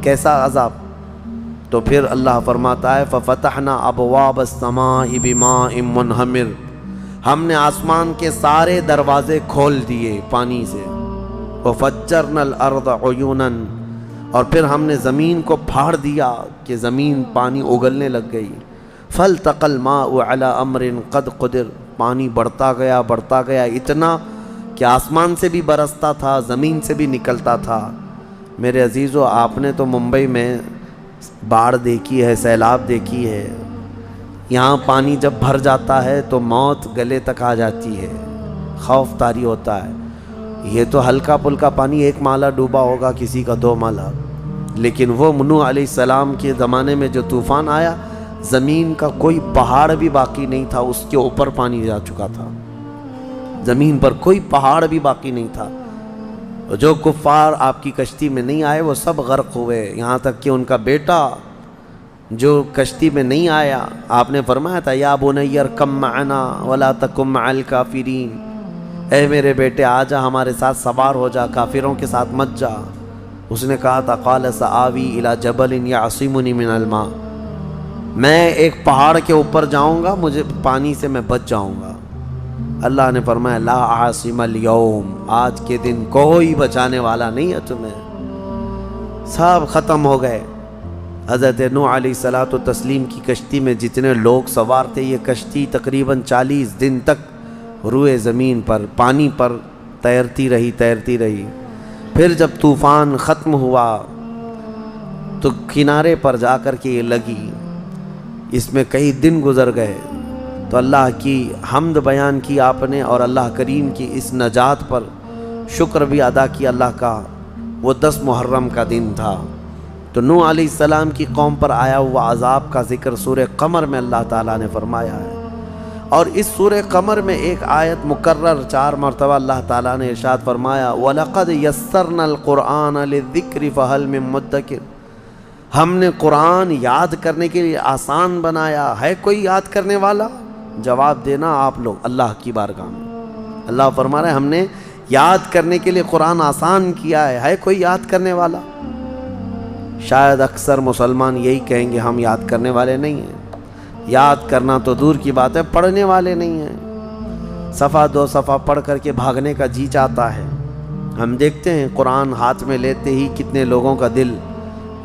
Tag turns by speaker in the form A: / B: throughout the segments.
A: کیسا عذاب؟ تو پھر اللہ فرماتا ہے ففتحنا ابواب السماء بماء منہمر، ہم نے آسمان کے سارے دروازے کھول دیے پانی سے، وفجرنا الارض عیونا، اور پھر ہم نے زمین کو پھاڑ دیا کہ زمین پانی اگلنے لگ گئی، فالتقى الماء على امر قد قدر، پانی بڑھتا گیا اتنا کہ آسمان سے بھی برستا تھا، زمین سے بھی نکلتا تھا۔ میرے عزیزو، آپ نے تو ممبئی میں باڑھ دیکھی ہے، سیلاب دیکھی ہے، یہاں پانی جب بھر جاتا ہے تو موت گلے تک آ جاتی ہے، خوف طاری ہوتا ہے۔ یہ تو ہلکا پھلکا پانی، 1 مالا ڈوبا ہوگا، کسی کا 2 مالا، لیکن وہ نوح علیہ السلام کے زمانے میں جو طوفان آیا، زمین کا کوئی پہاڑ بھی باقی نہیں تھا، اس کے اوپر پانی جا چکا تھا، زمین پر کوئی پہاڑ بھی باقی نہیں تھا۔ جو کفار آپ کی کشتی میں نہیں آئے وہ سب غرق ہوئے، یہاں تک کہ ان کا بیٹا جو کشتی میں نہیں آیا، آپ نے فرمایا تھا یا بنی ارکب معنا ولا تکن مع الکافرین، اے میرے بیٹے آ جا، ہمارے ساتھ سوار ہو جا، کافروں کے ساتھ مت جا۔ اس نے کہا تھا قال سآوی الی جبل یعصمنی من الماء، میں ایک پہاڑ کے اوپر جاؤں گا، مجھے پانی سے میں بچ جاؤں گا۔ اللہ نے فرمایا لا عاصم اليوم، آج کے دن کوئی بچانے والا نہیں ہے تمہیں، سب ختم ہو گئے۔ حضرت نوح علیہ الصلوۃ والتسلیم کی کشتی میں جتنے لوگ سوار تھے، یہ کشتی تقریباً 40 دن تک روئے زمین پر، پانی پر تیرتی رہی۔ پھر جب طوفان ختم ہوا تو کنارے پر جا کر کے یہ لگی، اس میں کئی دن گزر گئے، تو اللہ کی حمد بیان کی آپ نے، اور اللہ کریم کی اس نجات پر شکر بھی ادا کیا اللہ کا۔ وہ 10 محرم کا دن تھا۔ تو نوح علیہ السلام کی قوم پر آیا ہوا عذاب کا ذکر سورہ قمر میں اللہ تعالیٰ نے فرمایا ہے، اور اس سورہ قمر میں ایک آیت مکرر 4 مرتبہ اللہ تعالیٰ نے ارشاد فرمایا وَلَقَدْ يَسَّرْنَا الْقُرْآنَ لِلذِّكْرِ فَهَلْ مِن مُدَّكِرٍ، ہم نے قرآن یاد کرنے کے لیے آسان بنایا، ہے کوئی یاد کرنے والا؟ جواب دینا آپ لوگ اللہ کی بارگاہ میں۔ اللہ فرما رہے ہیں ہم نے یاد کرنے کے لیے قرآن آسان کیا ہے کوئی یاد کرنے والا؟ شاید اکثر مسلمان یہی کہیں گے ہم یاد کرنے والے نہیں ہیں، یاد کرنا تو دور کی بات ہے، پڑھنے والے نہیں ہیں۔ صفحہ 2 صفحہ پڑھ کر کے بھاگنے کا جی چاہتا ہے۔ ہم دیکھتے ہیں قرآن ہاتھ میں لیتے ہی کتنے لوگوں کا دل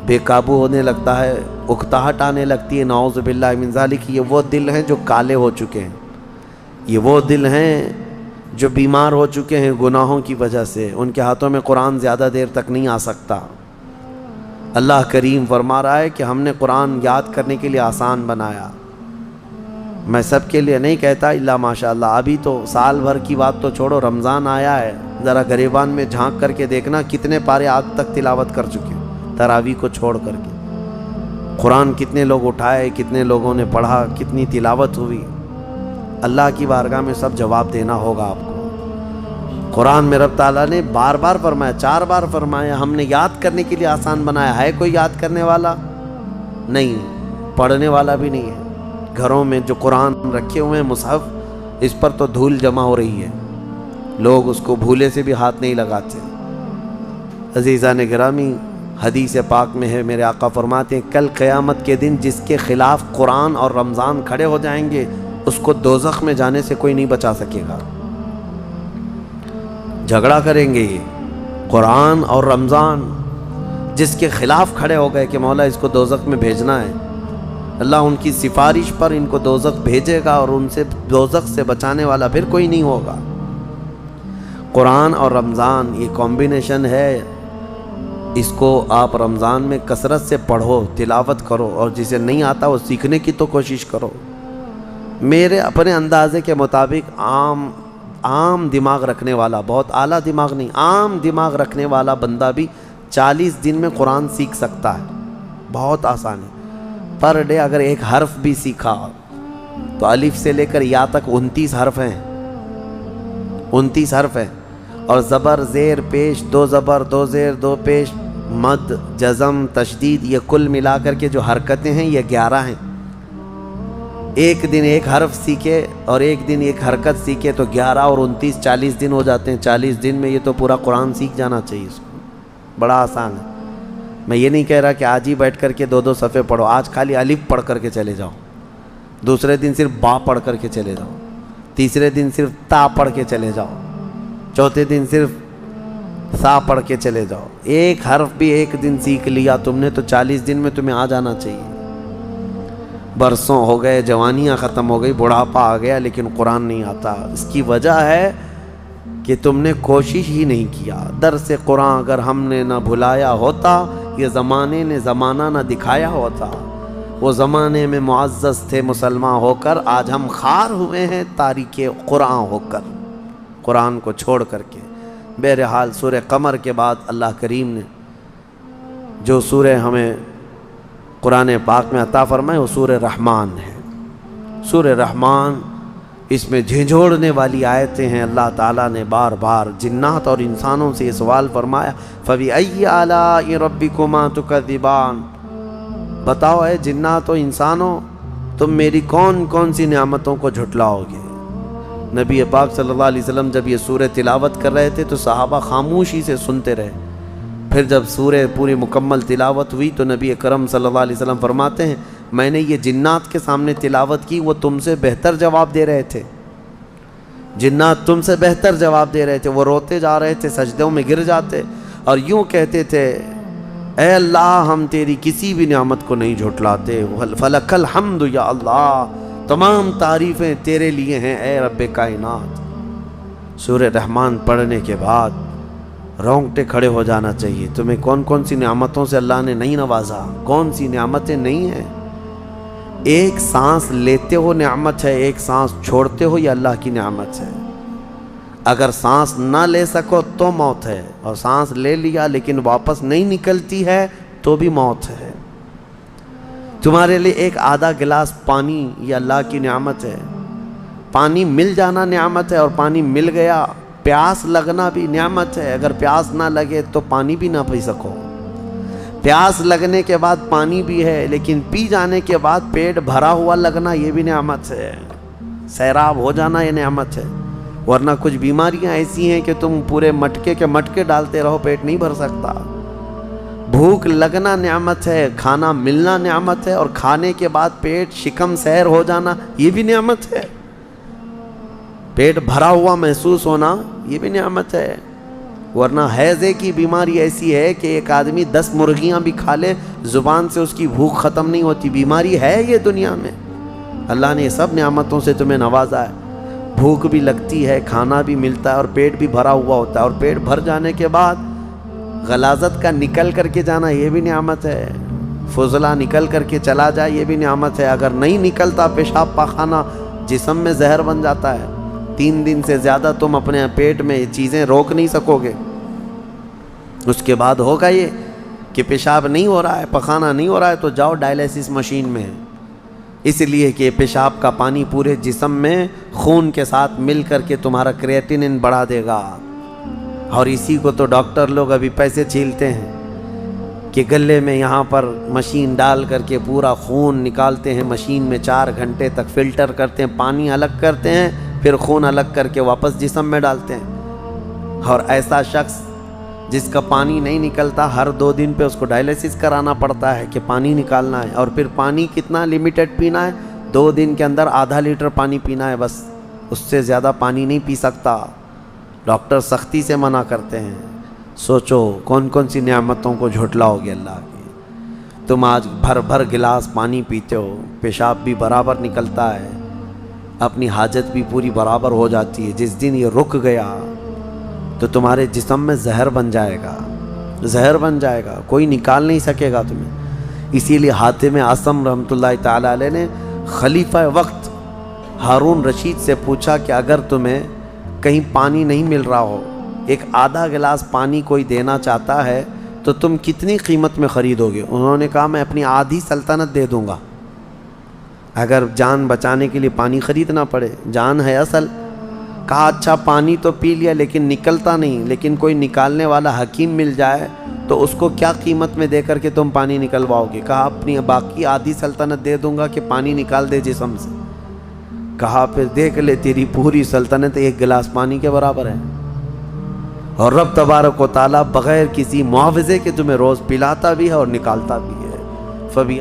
A: بے قابو ہونے لگتا ہے، اکتاہٹ آنے لگتی ہے، نعوذ باللہ من ذالک۔ یہ وہ دل ہیں جو کالے ہو چکے ہیں، یہ وہ دل ہیں جو بیمار ہو چکے ہیں گناہوں کی وجہ سے، ان کے ہاتھوں میں قرآن زیادہ دیر تک نہیں آ سکتا۔ اللہ کریم فرما رہا ہے کہ ہم نے قرآن یاد کرنے کے لیے آسان بنایا۔ میں سب کے لیے نہیں کہتا الا ماشاءاللہ، ابھی تو سال بھر کی بات تو چھوڑو، رمضان آیا ہے، ذرا گریبان میں جھانک کر کے دیکھنا کتنے پارے آج تک تلاوت کر چکے، تراویح کو چھوڑ کر کے قرآن کتنے لوگ اٹھائے، کتنے لوگوں نے پڑھا، کتنی تلاوت ہوئی۔ اللہ کی بارگاہ میں سب جواب دینا ہوگا آپ کو۔ قرآن میں رب تعالیٰ نے بار بار فرمایا، 4 بار فرمایا ہم نے یاد کرنے کے لیے آسان بنایا، ہے کوئی یاد کرنے والا؟ نہیں، پڑھنے والا بھی نہیں ہے۔ گھروں میں جو قرآن رکھے ہوئے ہیں مصحف، اس پر تو دھول جمع ہو رہی ہے، لوگ اس کو بھولے سے بھی ہاتھ نہیں لگاتے۔ عزیزان گرامی، حدیث پاک میں ہے، میرے آقا فرماتے ہیں کل قیامت کے دن جس کے خلاف قرآن اور رمضان کھڑے ہو جائیں گے، اس کو دوزخ میں جانے سے کوئی نہیں بچا سکے گا۔ جھگڑا کریں گے یہ قرآن اور رمضان، جس کے خلاف کھڑے ہو گئے کہ مولا اس کو دوزخ میں بھیجنا ہے، اللہ ان کی سفارش پر ان کو دوزخ بھیجے گا، اور ان سے دوزخ سے بچانے والا پھر کوئی نہیں ہوگا۔ قرآن اور رمضان یہ کمبینیشن ہے، اس کو آپ رمضان میں کثرت سے پڑھو، تلاوت کرو، اور جسے نہیں آتا وہ سیکھنے کی تو کوشش کرو۔ میرے اپنے اندازے کے مطابق عام دماغ رکھنے والا، بہت اعلیٰ دماغ نہیں، عام دماغ رکھنے والا بندہ بھی 40 دن میں قرآن سیکھ سکتا ہے، بہت آسان ہے۔ پر ڈے اگر ایک حرف بھی سیکھا تو الف سے لے کر یا تک 29 حرف ہیں، 29 حرف ہیں، اور زبر زیر پیش، 2 زبر 2 زیر 2 پیش، مد جزم تشدید، یہ کل ملا کر کے جو حرکتیں ہیں یہ 11 ہیں۔ ایک دن ایک حرف سیکھے اور ایک دن ایک حرکت سیکھے تو 11 اور 29 40 دن ہو جاتے ہیں۔ 40 دن میں یہ تو پورا قرآن سیکھ جانا چاہیے، اس کو بڑا آسان ہے۔ میں یہ نہیں کہہ رہا کہ آج ہی بیٹھ کر کے 2 صفحے پڑھو، آج خالی الف پڑھ کر کے چلے جاؤ، دوسرے دن صرف با پڑھ کر کے چلے جاؤ، تیسرے دن صرف تا پڑھ کے چلے جاؤ، چوتھے دن صرف سا پڑھ کے چلے جاؤ، ایک حرف بھی ایک دن سیکھ لیا تم نے تو 40 دن میں تمہیں آ جانا چاہیے۔ برسوں ہو گئے، جوانیاں ختم ہو گئی، بڑھاپا آ گیا، لیکن قرآن نہیں آتا۔ اس کی وجہ ہے کہ تم نے کوشش ہی نہیں کیا۔ درس قرآن اگر ہم نے نہ بھلایا ہوتا، یہ زمانے نے زمانہ نہ دکھایا ہوتا، وہ زمانے میں معزز تھے مسلمان ہو کر، آج ہم خار ہوئے ہیں تاریک قرآن ہو کر، قرآن کو چھوڑ کر کے۔ بہرحال سورہ قمر کے بعد اللہ کریم نے جو سورہ ہمیں قرآن پاک میں عطا فرمائے وہ سورہ رحمان ہے۔ سورہ رحمان، اس میں جھنجھوڑنے والی آیتیں ہیں۔ اللہ تعالیٰ نے بار بار جنات اور انسانوں سے یہ سوال فرمایا، فَبِأَيِّ آلَاءِ رَبِّكُمَا تُكَذِّبَانِ، بتاؤ اے جنات و انسانوں، تم میری کون کون سی نعمتوں کو جھٹلاؤ گے؟ نبی پاک صلی اللہ علیہ وسلم جب یہ سورہ تلاوت کر رہے تھے تو صحابہ خاموشی سے سنتے رہے۔ پھر جب سورہ پوری مکمل تلاوت ہوئی تو نبی اکرم صلی اللہ علیہ وسلم فرماتے ہیں، میں نے یہ جنات کے سامنے تلاوت کی، وہ تم سے بہتر جواب دے رہے تھے، جنات تم سے بہتر جواب دے رہے تھے، وہ روتے جا رہے تھے، سجدوں میں گر جاتے اور یوں کہتے تھے، اے اللہ ہم تیری کسی بھی نعمت کو نہیں جھٹلاتے، فلک الحمد یا اللہ، تمام تعریفیں تیرے لیے ہیں اے رب کائنات۔ سورہ رحمان پڑھنے کے بعد رونگٹے کھڑے ہو جانا چاہیے۔ تمہیں کون کون سی نعمتوں سے اللہ نے نہیں نوازا، کون سی نعمتیں نہیں ہیں؟ ایک سانس لیتے ہو نعمت ہے، ایک سانس چھوڑتے ہو یہ اللہ کی نعمت ہے۔ اگر سانس نہ لے سکو تو موت ہے، اور سانس لے لیا لیکن واپس نہیں نکلتی ہے تو بھی موت ہے۔ تمہارے لیے ایک آدھا گلاس پانی یہ اللہ کی نعمت ہے۔ پانی مل جانا نعمت ہے، اور پانی مل گیا۔ پیاس لگنا بھی نعمت ہے، اگر پیاس نہ لگے تو پانی بھی نہ پی سکو۔ پیاس لگنے کے بعد پانی بھی ہے، لیکن پی جانے کے بعد پیٹ بھرا ہوا لگنا یہ بھی نعمت ہے۔ سیراب ہو جانا یہ نعمت ہے، ورنہ کچھ بیماریاں ایسی ہیں کہ تم پورے مٹکے کے مٹکے ڈالتے رہو پیٹ نہیں بھر سکتا۔ بھوک لگنا نعمت ہے، کھانا ملنا نعمت ہے، اور کھانے کے بعد پیٹ شکم سیر ہو جانا یہ بھی نعمت ہے۔ پیٹ بھرا ہوا محسوس ہونا یہ بھی نعمت ہے، ورنہ ہیضے کی بیماری ایسی ہے کہ ایک آدمی 10 مرغیاں بھی کھا لے زبان سے اس کی بھوک ختم نہیں ہوتی۔ بیماری ہے یہ دنیا میں۔ اللہ نے سب نعمتوں سے تمہیں نوازا ہے۔ بھوک بھی لگتی ہے، کھانا بھی ملتا ہے، اور پیٹ بھی بھرا ہوا ہوتا ہے، اور پیٹ بھر جانے کے بعد غلاظت کا نکل کر کے جانا یہ بھی نعمت ہے۔ فضلہ نکل کر کے چلا جائے یہ بھی نعمت ہے۔ اگر نہیں نکلتا پیشاب پاخانہ جسم میں زہر بن جاتا ہے، 3 دن سے زیادہ تم اپنے پیٹ میں یہ چیزیں روک نہیں سکو گے۔ اس کے بعد ہوگا یہ کہ پیشاب نہیں ہو رہا ہے، پخانہ نہیں ہو رہا ہے، تو جاؤ ڈائلیسس مشین میں، اس لیے کہ پیشاب کا پانی پورے جسم میں خون کے ساتھ مل کر کے تمہارا کریٹینن بڑھا دے گا۔ اور اسی کو تو ڈاکٹر لوگ ابھی پیسے چھیلتے ہیں کہ گلے میں یہاں پر مشین ڈال کر کے پورا خون نکالتے ہیں، مشین میں 4 گھنٹے تک فلٹر کرتے ہیں، پانی الگ کرتے ہیں، پھر خون الگ کر کے واپس جسم میں ڈالتے ہیں۔ اور ایسا شخص جس کا پانی نہیں نکلتا، ہر 2 دن پہ اس کو ڈائلیسس کرانا پڑتا ہے کہ پانی نکالنا ہے، اور پھر پانی کتنا لیمیٹڈ پینا ہے، 2 دن کے اندر آدھا لیٹر پانی پینا ہے، بس اس سے زیادہ پانی نہیں پی سکتا۔ ڈاکٹر سختی سے منع کرتے ہیں۔ سوچو کون کون سی نعمتوں کو جھٹلاؤ گے اللہ کی۔ تم آج بھر بھر گلاس پانی پیتے ہو، پیشاب بھی برابر نکلتا ہے، اپنی حاجت بھی پوری برابر ہو جاتی ہے۔ جس دن یہ رک گیا تو تمہارے جسم میں زہر بن جائے گا، زہر بن جائے گا، کوئی نکال نہیں سکے گا تمہیں۔ اسی لیے حاتم اعصم رحمۃ اللہ تعالیٰ علیہ نے خلیفہ وقت ہارون رشید سے پوچھا کہ اگر تمہیں کہیں پانی نہیں مل رہا ہو، ایک آدھا گلاس پانی کوئی دینا چاہتا ہے تو تم کتنی قیمت میں خریدو گے؟ انہوں نے کہا میں اپنی آدھی سلطنت دے دوں گا اگر جان بچانے کے لیے پانی خریدنا پڑے، جان ہے اصل۔ کہا اچھا پانی تو پی لیا لیکن نکلتا نہیں، لیکن کوئی نکالنے والا حکیم مل جائے تو اس کو کیا قیمت میں دے کر کے تم پانی نکلواؤ گے؟ کہا اپنی باقی آدھی سلطنت دے دوں گا کہ پانی نکال دے جسم سے۔ کہا پھر دیکھ لے تیری پوری سلطنت 1 گلاس پانی کے برابر ہے۔ اور رب تبارک و تعالیٰ بغیر کسی معاوضے کے تمہیں روز پلاتا بھی ہے اور نکالتا بھی ہے. فبی